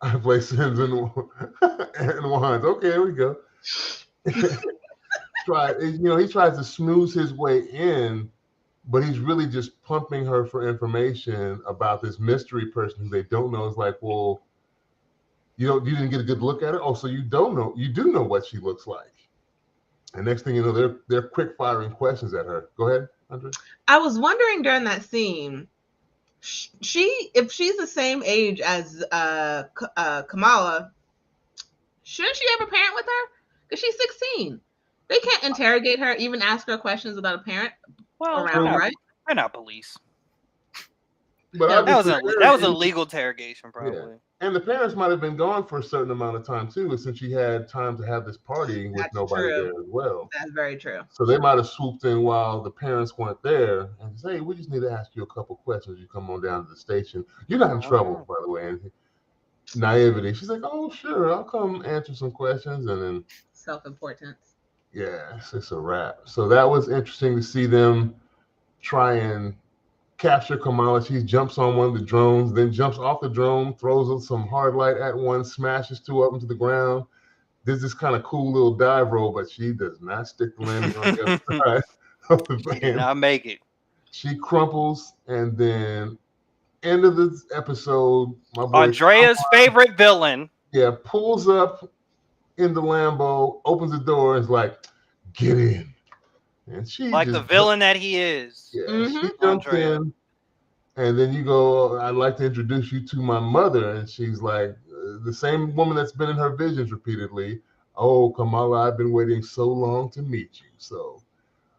I play Sims and Wands. Okay, here we go. He tries to snooze his way in, but he's really just pumping her for information about this mystery person who they don't know. Is like, well, you didn't get a good look at her. Oh, so you don't know? You do know what she looks like. And next thing you know, they're quick firing questions at her. Go ahead, Andrea. I was wondering during that scene, if she's the same age as Kamala, shouldn't she have a parent with her? Because she's 16. They can't interrogate her, even ask her questions without a parent around, right? They're not police. But that was a legal interrogation, probably. And the parents might have been gone for a certain amount of time too, since she had time to have this party with That's nobody true. there as well. That's very true. So they might have swooped in while the parents weren't there and say, "Hey, we just need to ask you a couple questions. You come on down to the station. You're not in trouble, by the way." And naivety. She's like, "Oh, sure, I'll come answer some questions," and then Self-importance. yeah, it's a wrap. So that was interesting to see them try and capture Kamala. She jumps on one of the drones, then jumps off the drone, throws some hard light at one, smashes two of them to the ground. There's this kind of cool little dive roll, but she does not stick the landing on the other side of the She did van. not make it. She crumples, and then end of the episode, my boy Andrea's favorite villain. Yeah, pulls up in the Lambo, opens the door, and is like, "Get in." And she like the villain that he is. Yeah, she jumped in, and then you go, "I'd like to introduce you to my mother," and she's like, the same woman that's been in her visions repeatedly. "Oh, Kamala, I've been waiting so long to meet you." So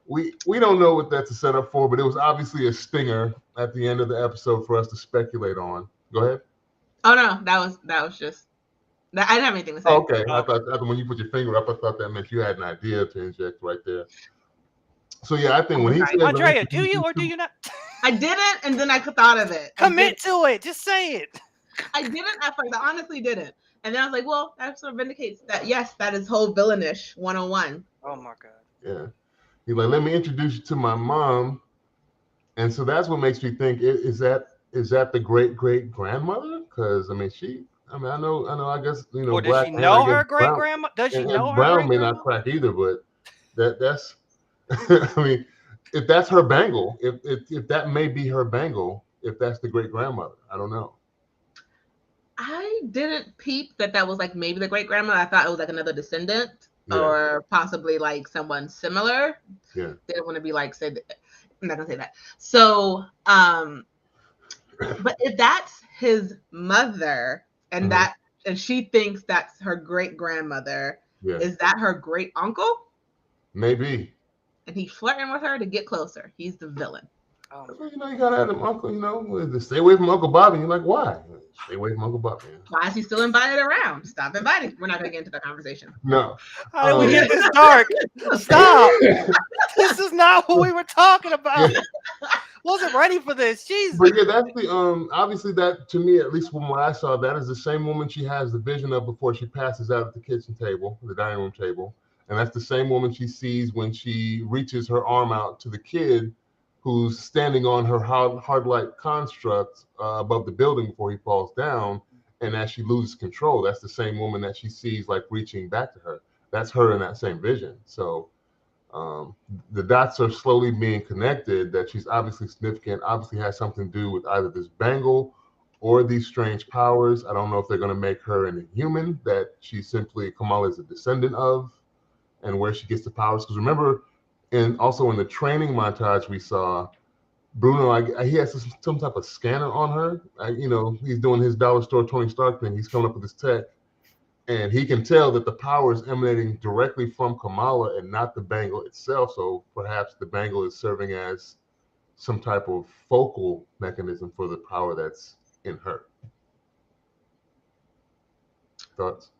we don't know what that's a setup for, but it was obviously a stinger at the end of the episode for us to speculate on. Go ahead. Oh no, that was just that. I didn't have anything to say. Oh, okay, I thought when you put your finger up, I thought that meant you had an idea to inject right there. So yeah, I think when he said, Andrea, do you or do you not? I didn't, and then I thought of it. Commit to it. Just say it. I didn't at first. I honestly didn't. And then I was like, well, that sort of vindicates that. Yes, that is whole villainish 101. Oh my God. Yeah. He's like, "Let me introduce you to my mom." And so that's what makes me think, is that the great grandmother? Because I mean, I know, I guess, Or does Black she know her great Brown, grandma? Does she and know her Brown great may not crack either, but that's I mean, if that's her bangle, if that may be her bangle, if that's the great grandmother, I don't know. I didn't peep that was like maybe the great grandmother. I thought it was like another descendant or possibly like someone similar. Yeah. They don't want to be like said. I'm not gonna say that. So, but if that's his mother and and she thinks that's her great grandmother, is that her great uncle? Maybe. And he's flirting with her to get closer. He's the villain. You gotta have them uncle, stay away from Uncle Bobby. You're like, why? Stay away from Uncle Bobby. Why is he still invited around? Stop inviting. We're not gonna get into the conversation. No. How did we get this dark? Stop. This is not what we were talking about. Wasn't ready for this. Jesus. But yeah, that's the obviously that, to me, at least from what I saw, that is the same woman she has the vision of before she passes out at the kitchen table, the dining room table. And that's the same woman she sees when she reaches her arm out to the kid who's standing on her hard light construct above the building before he falls down. And as she loses control, that's the same woman that she sees like reaching back to her. That's her in that same vision. So the dots are slowly being connected, that she's obviously significant, obviously has something to do with either this bangle or these strange powers. I don't know if they're going to make her an inhuman, that she's simply, Kamala is a descendant of, and where she gets the powers. Because remember, also in the training montage we saw, Bruno, he has some type of scanner on her. He's doing his dollar store Tony Stark thing. He's coming up with this tech, and he can tell that the power is emanating directly from Kamala and not the bangle itself. So perhaps the bangle is serving as some type of focal mechanism for the power that's in her. Thoughts?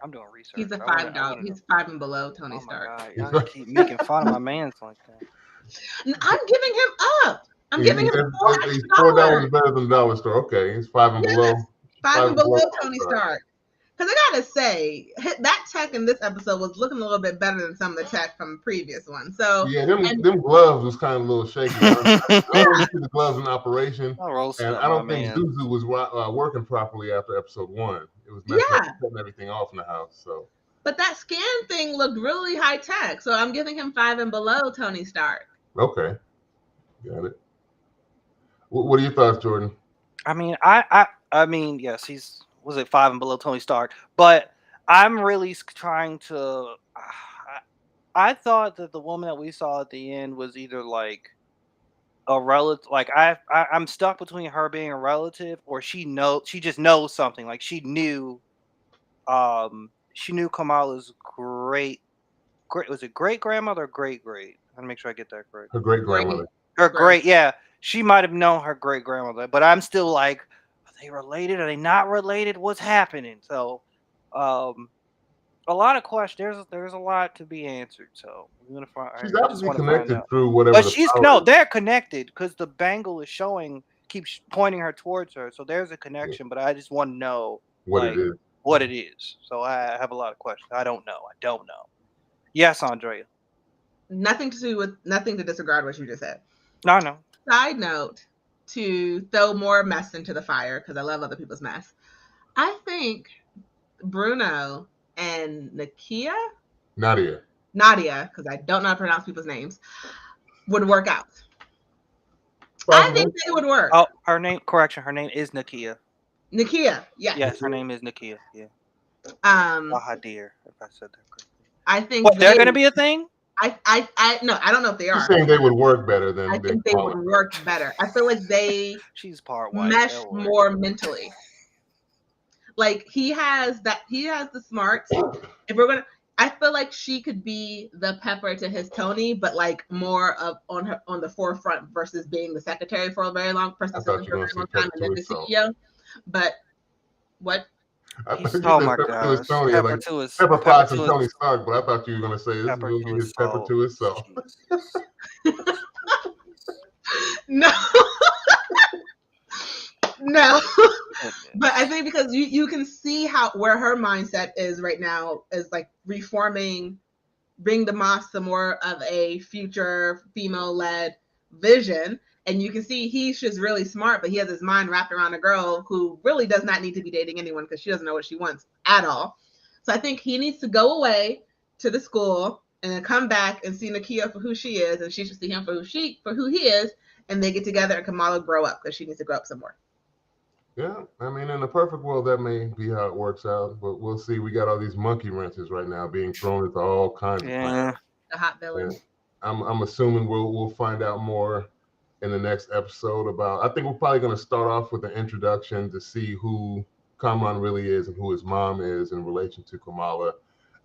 I'm doing research. He's a $5. He's 5 and below Tony Stark. God, y'all keep making fun of my man's like that. I'm giving him up. I'm giving him He's $4 better than dollar store. Okay, he's 5 and below. 5 and below Tony Stark. Because I gotta say, that tech in this episode was looking a little bit better than some of the tech from the previous one. So yeah, them gloves was kind of a little shaky. I don't see the gloves in operation, and I don't think Zuzu was working properly after episode 1. It was messing up, cutting everything off in the house. So, but that scan thing looked really high tech. So I'm giving him 5 and below Tony Stark. Okay, got it. What are your thoughts, Jordan? I mean, I mean, yes, was it 5 and below Tony Stark, but I'm really trying to. I thought that the woman that we saw at the end was either like a relative. Like I'm stuck between her being a relative, or she just knows something. Like she knew Kamala's great. Was it great grandmother or great? I want to make sure I get that correct. Her great grandmother. Her great, yeah. she might have known her great grandmother, but I'm still like, are they related? Are they not related? What's happening? So, a lot of questions. There's a lot to be answered. So we're gonna find. She's I just obviously want to find connected out. through whatever But the she's power is. they're connected because the bangle is keeps pointing her towards her. So there's a connection. But I just want to know What it is. what it is. So I have a lot of questions. I don't know. Yes, Andrea. Nothing to disregard what you just said. No. Side note, to throw more mess into the fire, because I love other people's mess. I think Bruno and Nadia, because I don't know how to pronounce people's names, would work out. I think they would work. Oh, her name is Nakia. Nakia, yes. Yes, her name is Nakia. Yeah. Dear, if I said that correctly. I think they're going to be a thing. No, I don't know if they are. You're saying they would work better than. I think they would work better. I feel like they she's part white. Mesh more mentally. Like he has the smarts. If we're gonna, I feel like she could be the Pepper to his Tony, but like more of on the forefront versus being the secretary for a very long time and then the CEO. But what? Oh my gosh. Pepper Potts and Tony Stark, but I thought you were gonna say this is gonna give his pepper to his soul. No. No. But I think because you can see where her mindset is right now is like reforming, bring the Moss some more of a future female-led vision. And you can see he's just really smart, but he has his mind wrapped around a girl who really does not need to be dating anyone because she doesn't know what she wants at all. So I think he needs to go away to the school and then come back and see Nakia for who she is, and she should see him for who he is, and they get together and Kamala grow up because she needs to grow up some more. Yeah, I mean, in the perfect world, that may be how it works out, but we'll see. We got all these monkey wrenches right now being thrown into all kinds of plans. The hot villain. I'm assuming we'll find out more in the next episode about. I think we're probably going to start off with an introduction to see who Kamran really is and who his mom is in relation to Kamala,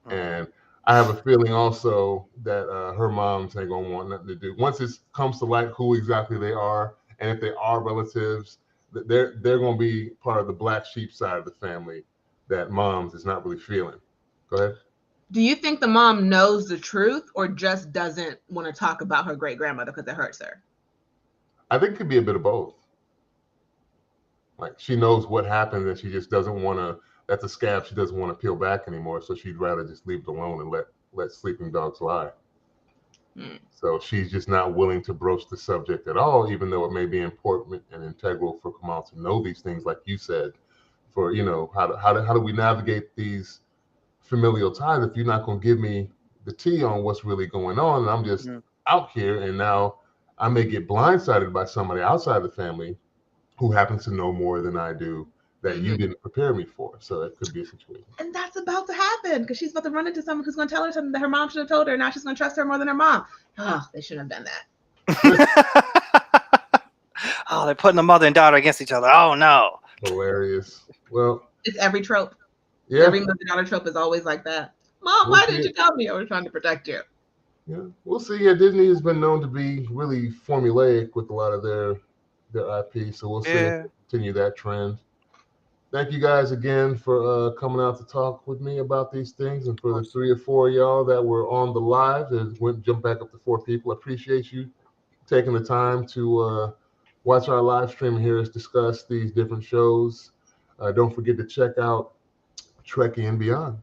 and I have a feeling also that her moms ain't gonna want nothing to do once it comes to light who exactly they are, and if they are relatives. They're going to be part of the black sheep side of the family that moms is not really feeling. Go ahead. Do you think the mom knows the truth or just doesn't want to talk about her great grandmother because it hurts her? I think it could be a bit of both. Like she knows what happened and she just doesn't want to. That's a scab she doesn't want to peel back anymore. So she'd rather just leave it alone and let sleeping dogs lie. So she's just not willing to broach the subject at all, even though it may be important and integral for Kamal to know these things, like you said, for, how do we navigate these familial ties if you're not going to give me the tea on what's really going on, and I'm just out here, and now I may get blindsided by somebody outside the family who happens to know more than I do that you didn't prepare me for. So it could be a situation. And that's about to happen because she's about to run into someone who's going to tell her something that her mom should have told her. Now she's going to trust her more than her mom. Oh, they shouldn't have done that. Oh, they're putting the mother and daughter against each other. Oh, no. Hilarious. Well, it's every trope. Yeah. Every mother-daughter trope is always like that. Mom, why didn't you tell me? I was trying to protect you. Yeah, we'll see. Yeah, Disney has been known to be really formulaic with a lot of their IP. So we'll see if they continue that trend. Thank you guys again for coming out to talk with me about these things, and for the 3 or 4 of y'all that were on the live and jump back up to 4 people. I appreciate you taking the time to watch our live stream and hear us discuss these different shows. Don't forget to check out Trekkie and Beyond,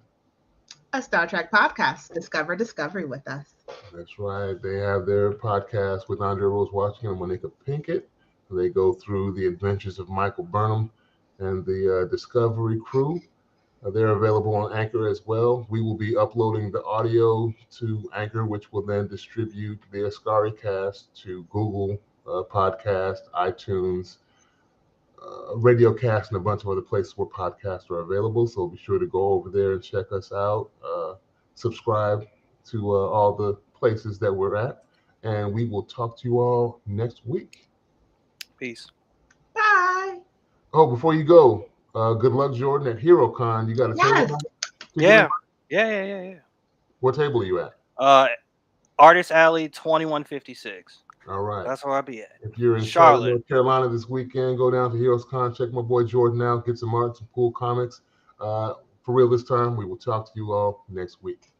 a Star Trek podcast. Discover Discovery with us. That's right. They have their podcast with Andrea Rose Washington and Monica Pinkett. They go through the adventures of Michael Burnham and the Discovery crew. They're available on Anchor as well. We will be uploading the audio to Anchor, which will then distribute the Askari Cast to Google Podcast, iTunes, Radio Cast, and a bunch of other places where podcasts are available. So be sure to go over there and check us out. Subscribe to all the places that we're at. And we will talk to you all next week. Peace. Bye. Oh, before you go, good luck, Jordan, at HeroCon. You got a table? Yeah. What table are you at? Artist Alley 2156. All right. That's where I'll be at. If you're in Charlotte, North Carolina this weekend, go down to Heroes Con, check my boy Jordan out, get some art, some cool comics. For real this time, we will talk to you all next week.